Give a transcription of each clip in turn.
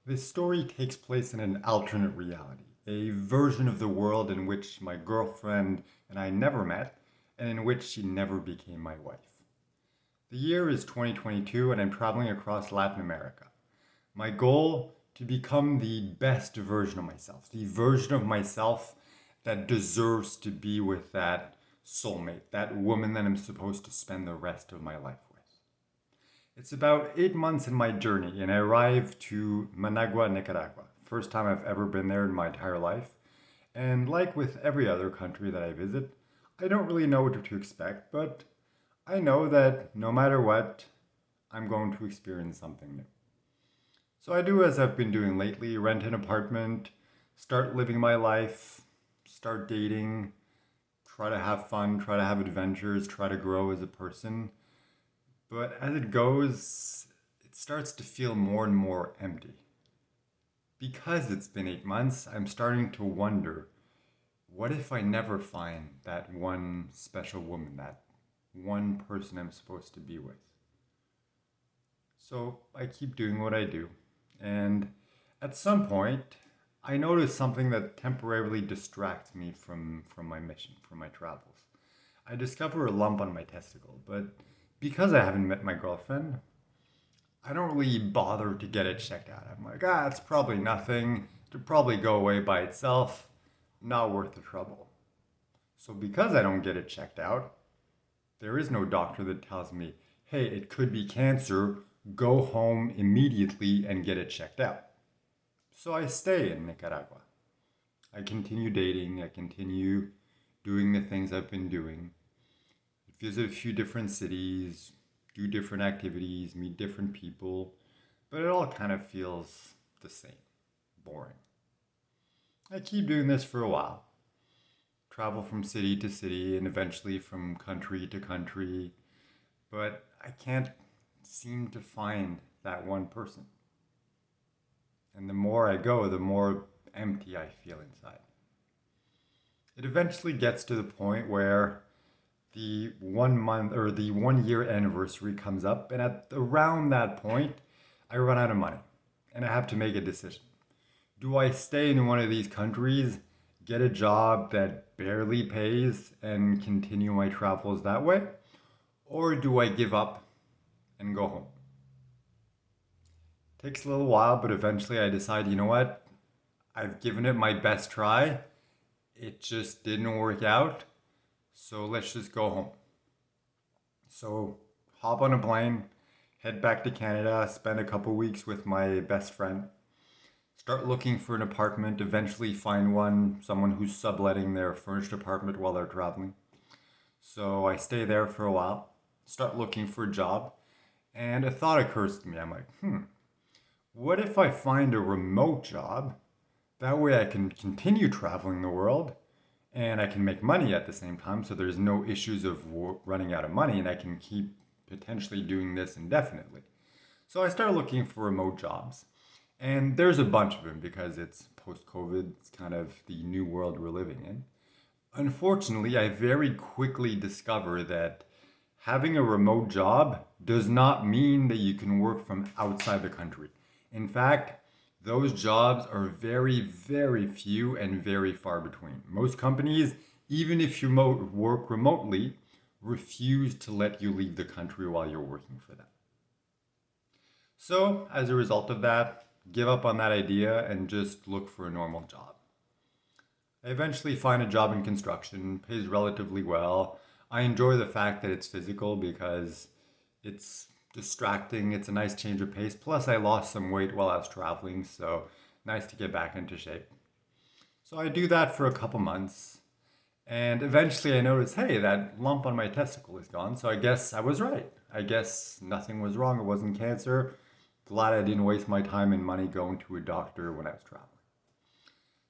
This story takes place in an alternate reality, a version of the world in which my girlfriend and I never met, and in which she never became my wife. The year is 2022, and I'm traveling across Latin America. My goal to become the best version of myself, the version of myself that deserves to be with that soulmate, that woman that I'm supposed to spend the rest of my life with. It's about 8 months in my journey, and I arrived to Managua, Nicaragua. First time I've ever been there in my entire life. And like with every other country that I visit, I don't really know what to expect, but I know that no matter what, I'm going to experience something new. So I do as I've been doing lately, rent an apartment, start living my life, start dating, try to have fun, try to have adventures, try to grow as a person. But as it goes, it starts to feel more and more empty. Because it's been 8 months, I'm starting to wonder, what if I never find that one special woman, that one person I'm supposed to be with? So I keep doing what I do. And at some point, I notice something that temporarily distracts me from my mission, from my travels. I discover a lump on my testicle, but because I haven't met my girlfriend, I don't really bother to get it checked out. I'm like, it's probably nothing. It'll probably go away by itself. Not worth the trouble. So because I don't get it checked out, there is no doctor that tells me, hey, it could be cancer. Go home immediately and get it checked out. So I stay in Nicaragua. I continue dating. I continue doing the things I've been doing. Visit a few different cities, do different activities, meet different people, but it all kind of feels the same, boring. I keep doing this for a while. Travel from city to city and eventually from country to country, but I can't seem to find that one person. And the more I go, the more empty I feel inside. It eventually gets to the point where the 1 month or the 1 year anniversary comes up, and at around that point, I run out of money and I have to make a decision. Do I stay in one of these countries, get a job that barely pays, and continue my travels that way? Or do I give up and go home? Takes a little while, but eventually I decide, you know what? I've given it my best try. It just didn't work out. So let's just go home. So hop on a plane, head back to Canada, spend a couple weeks with my best friend, start looking for an apartment, eventually find someone who's subletting their furnished apartment while they're traveling. So I stay there for a while, start looking for a job, and a thought occurs to me. I'm like, what if I find a remote job? That way I can continue traveling the world and I can make money at the same time, so there's no issues of running out of money, and I can keep potentially doing this indefinitely. So I started looking for remote jobs, and there's a bunch of them because it's post-COVID, it's kind of the new world we're living in. Unfortunately, I very quickly discovered that having a remote job does not mean that you can work from outside the country. In fact, those jobs are very, very few and very far between. Most companies, even if you work remotely, refuse to let you leave the country while you're working for them. So, as a result of that, give up on that idea and just look for a normal job. I eventually find a job in construction, pays relatively well. I enjoy the fact that it's physical because it's distracting. It's a nice change of pace. Plus, I lost some weight while I was traveling, so nice to get back into shape. So I do that for a couple months, and eventually I notice, hey, that lump on my testicle is gone, so I guess I was right. I guess nothing was wrong. It wasn't cancer. Glad I didn't waste my time and money going to a doctor when I was traveling.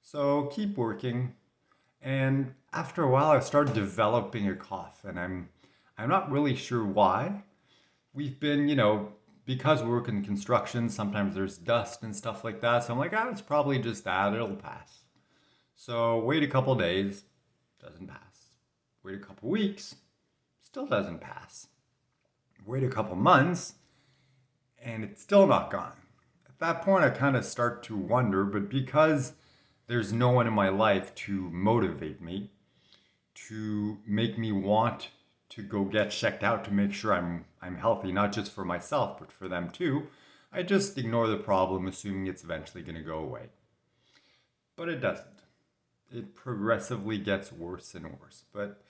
So keep working, and after a while I started developing a cough, and I'm not really sure why. We've been, because we work in construction, sometimes there's dust and stuff like that. So I'm like, it's probably just that. It'll pass. So wait a couple days, doesn't pass. Wait a couple weeks, still doesn't pass. Wait a couple months, and it's still not gone. At that point, I kind of start to wonder, but because there's no one in my life to motivate me, to make me want to go get checked out to make sure I'm healthy, not just for myself, but for them too, I just ignore the problem, assuming it's eventually going to go away. But it doesn't. It progressively gets worse and worse. But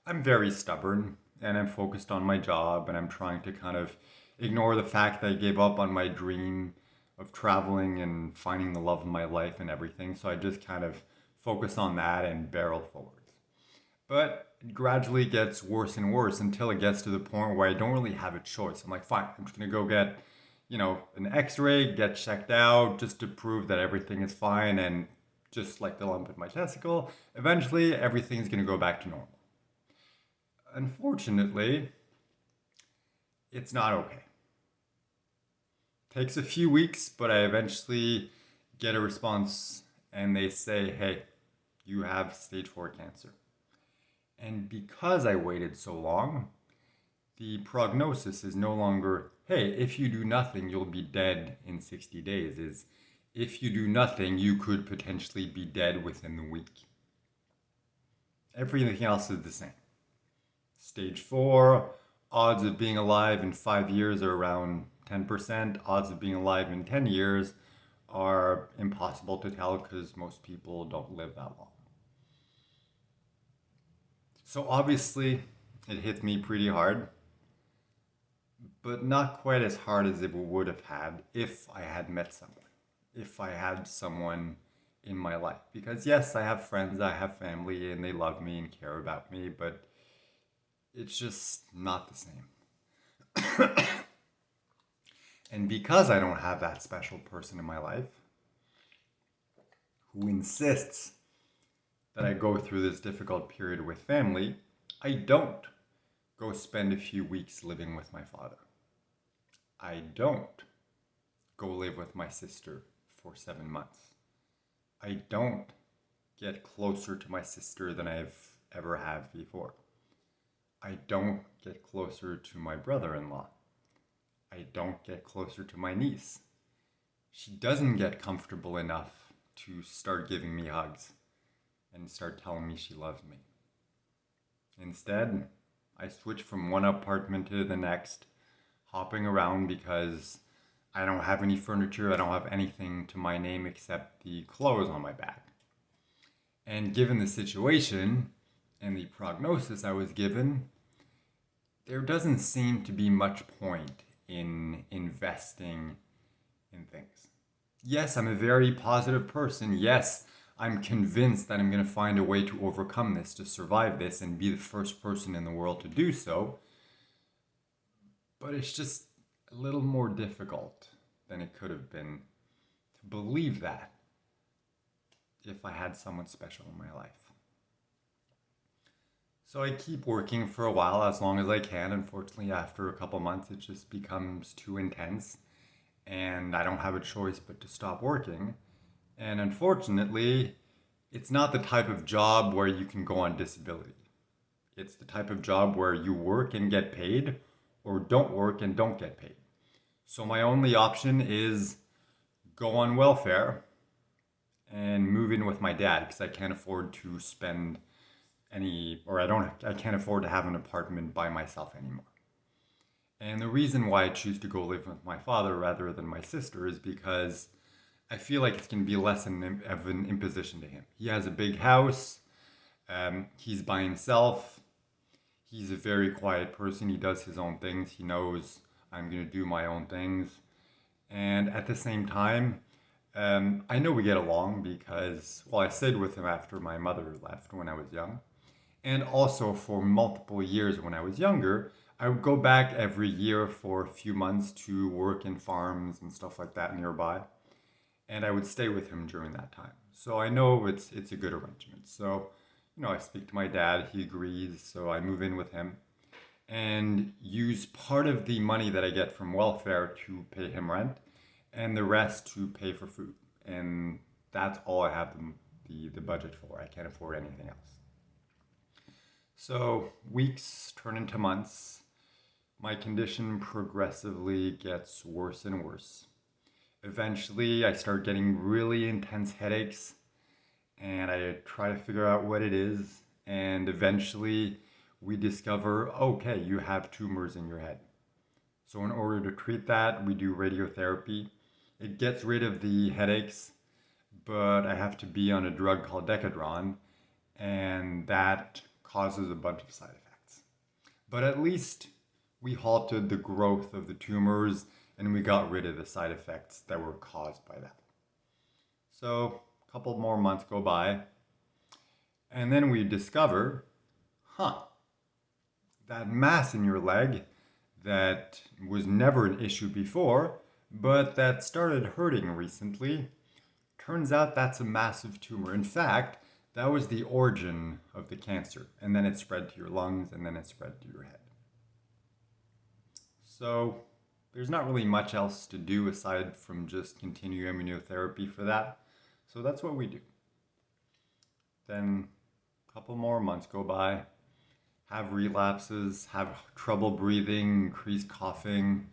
I'm very stubborn and I'm focused on my job and I'm trying to kind of ignore the fact that I gave up on my dream of traveling and finding the love of my life and everything. So I just kind of focus on that and barrel forwards. But it gradually gets worse and worse until it gets to the point where I don't really have a choice. I'm like, fine, I'm just gonna go get, an x-ray, get checked out just to prove that everything is fine. And just like the lump in my testicle, eventually everything's gonna go back to normal. Unfortunately, it's not okay. Takes a few weeks, but I eventually get a response and they say, hey, you have stage 4 cancer. And because I waited so long, the prognosis is no longer, hey, if you do nothing, you'll be dead in 60 days. Is if you do nothing, you could potentially be dead within the week. Everything else is the same. Stage 4, odds of being alive in 5 years are around 10%. Odds of being alive in 10 years are impossible to tell because most people don't live that long. So obviously, it hit me pretty hard, but not quite as hard as it would have had if I had met someone, if I had someone in my life. Because yes, I have friends, I have family, and they love me and care about me, but it's just not the same. And because I don't have that special person in my life who insists that I go through this difficult period with family, I don't go spend a few weeks living with my father. I don't go live with my sister for 7 months. I don't get closer to my sister than I've ever had before. I don't get closer to my brother-in-law. I don't get closer to my niece. She doesn't get comfortable enough to start giving me hugs and start telling me she loves me. Instead, I switch from one apartment to the next, hopping around because I don't have any furniture, I don't have anything to my name except the clothes on my back. And given the situation and the prognosis I was given, there doesn't seem to be much point in investing in things. Yes, I'm a very positive person. Yes, I'm convinced that I'm going to find a way to overcome this, to survive this, and be the first person in the world to do so. But it's just a little more difficult than it could have been to believe that if I had someone special in my life. So I keep working for a while, as long as I can. Unfortunately, after a couple months, it just becomes too intense, and I don't have a choice but to stop working. And unfortunately, it's not the type of job where you can go on disability. It's the type of job where you work and get paid, or don't work and don't get paid. So my only option is go on welfare and move in with my dad because I can't afford to spend I can't afford to have an apartment by myself anymore. And the reason why I choose to go live with my father rather than my sister is because I feel like it's going to be less of an imposition to him. He has a big house. He's by himself. He's a very quiet person. He does his own things. He knows I'm going to do my own things. And at the same time, I know we get along because, I stayed with him after my mother left when I was young. And also for multiple years when I was younger, I would go back every year for a few months to work in farms and stuff like that nearby. And I would stay with him during that time. So I know it's a good arrangement. So, I speak to my dad, he agrees, so I move in with him and use part of the money that I get from welfare to pay him rent and the rest to pay for food. And that's all I have the budget for. I can't afford anything else. So weeks turn into months. My condition progressively gets worse and worse. Eventually, I start getting really intense headaches, and I try to figure out what it is. And eventually, we discover okay, you have tumors in your head. So, in order to treat that, we do radiotherapy. It gets rid of the headaches, but I have to be on a drug called Decadron, and that causes a bunch of side effects. But at least we halted the growth of the tumors and we got rid of the side effects that were caused by that. So a couple more months go by, and then we discover, huh, that mass in your leg that was never an issue before, but that started hurting recently, turns out that's a massive tumor. In fact, that was the origin of the cancer, and then it spread to your lungs, and then it spread to your head. So there's not really much else to do aside from just continue immunotherapy for that. So that's what we do. Then a couple more months go by, have relapses, have trouble breathing, increased coughing.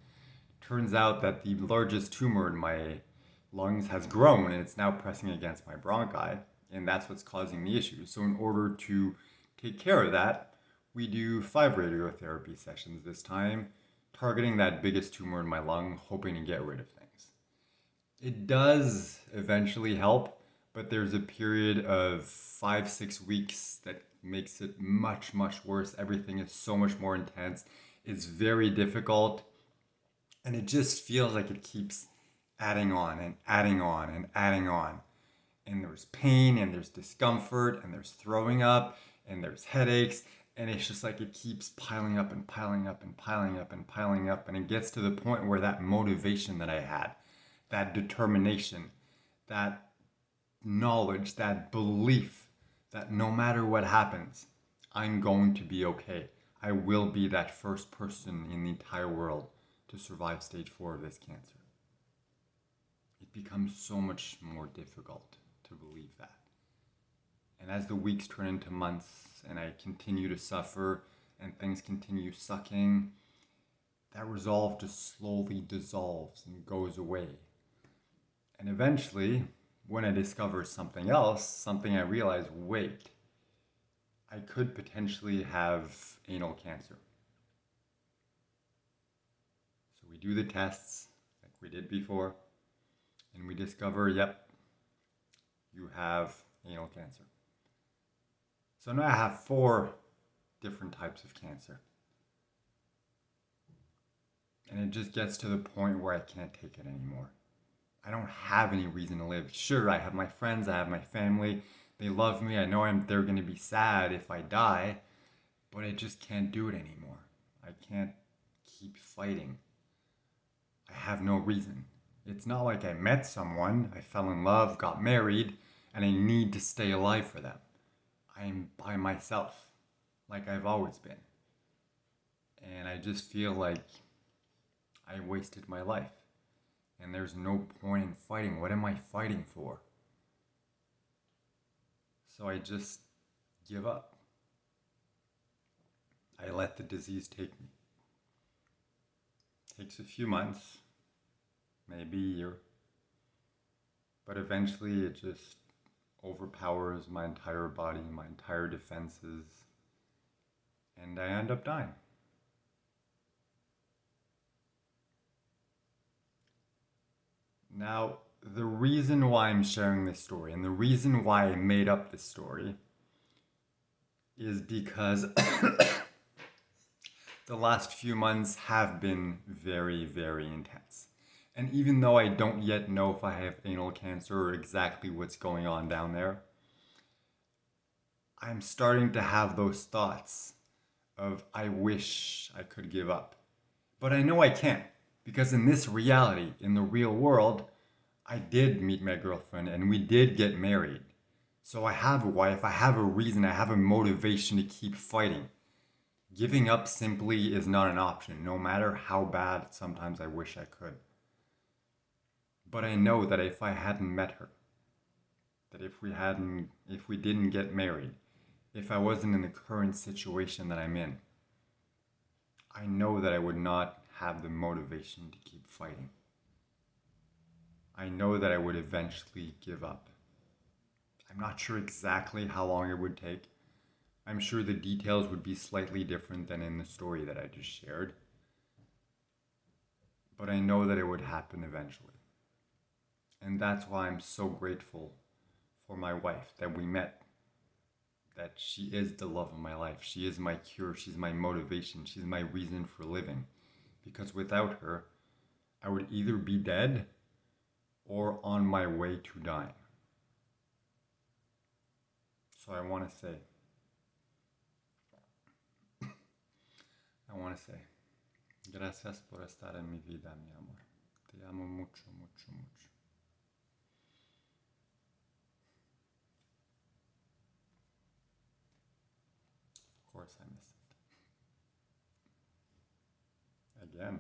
Turns out that the largest tumor in my lungs has grown and it's now pressing against my bronchi, and that's what's causing the issue. So in order to take care of that, we do 5 radiotherapy sessions this time, targeting that biggest tumor in my lung, hoping to get rid of things. It does eventually help, but there's a period of 5-6 weeks that makes it much, much worse. Everything is so much more intense. It's very difficult, and it just feels like it keeps adding on and adding on and adding on. And there's pain and there's discomfort and there's throwing up and there's headaches, and it's just like it keeps piling up and piling up and piling up and piling up, and it gets to the point where that motivation that I had, that determination, that knowledge, that belief that no matter what happens, I'm going to be okay. I will be that first person in the entire world to survive stage 4 of this cancer. It becomes so much more difficult to believe that. And as the weeks turn into months and I continue to suffer and things continue sucking, that resolve just slowly dissolves and goes away. And eventually, when I discover something else, something I realize, wait, I could potentially have anal cancer. So we do the tests like we did before, and we discover, yep, you have anal cancer. So now I have 4 different types of cancer. And it just gets to the point where I can't take it anymore. I don't have any reason to live. Sure, I have my friends, I have my family, they love me, I know they're going to be sad if I die, but I just can't do it anymore. I can't keep fighting. I have no reason. It's not like I met someone, I fell in love, got married, and I need to stay alive for them. I'm by myself, like I've always been. And I just feel like I wasted my life. And there's no point in fighting. What am I fighting for? So I just give up. I let the disease take me. Takes a few months, maybe a year, but eventually it just overpowers my entire body, my entire defenses, and I end up dying. Now, the reason why I'm sharing this story and the reason why I made up this story is because the last few months have been very, very intense. And even though I don't yet know if I have anal cancer or exactly what's going on down there, I'm starting to have those thoughts of I wish I could give up. But I know I can't, because in this reality, in the real world, I did meet my girlfriend and we did get married. So I have a wife, I have a reason, I have a motivation to keep fighting. Giving up simply is not an option, no matter how bad sometimes I wish I could. But I know that if I hadn't met her, that if we didn't get married, if I wasn't in the current situation that I'm in, I know that I would not have the motivation to keep fighting. I know that I would eventually give up. I'm not sure exactly how long it would take. I'm sure the details would be slightly different than in the story that I just shared, but I know that it would happen eventually. And that's why I'm so grateful for my wife that we met, that she is the love of my life. She is my cure. She's my motivation. She's my reason for living. Because without her, I would either be dead or on my way to dying. So I want to say, gracias por estar en mi vida, mi amor. Te amo mucho, mucho, mucho. Of course, I miss it. Again.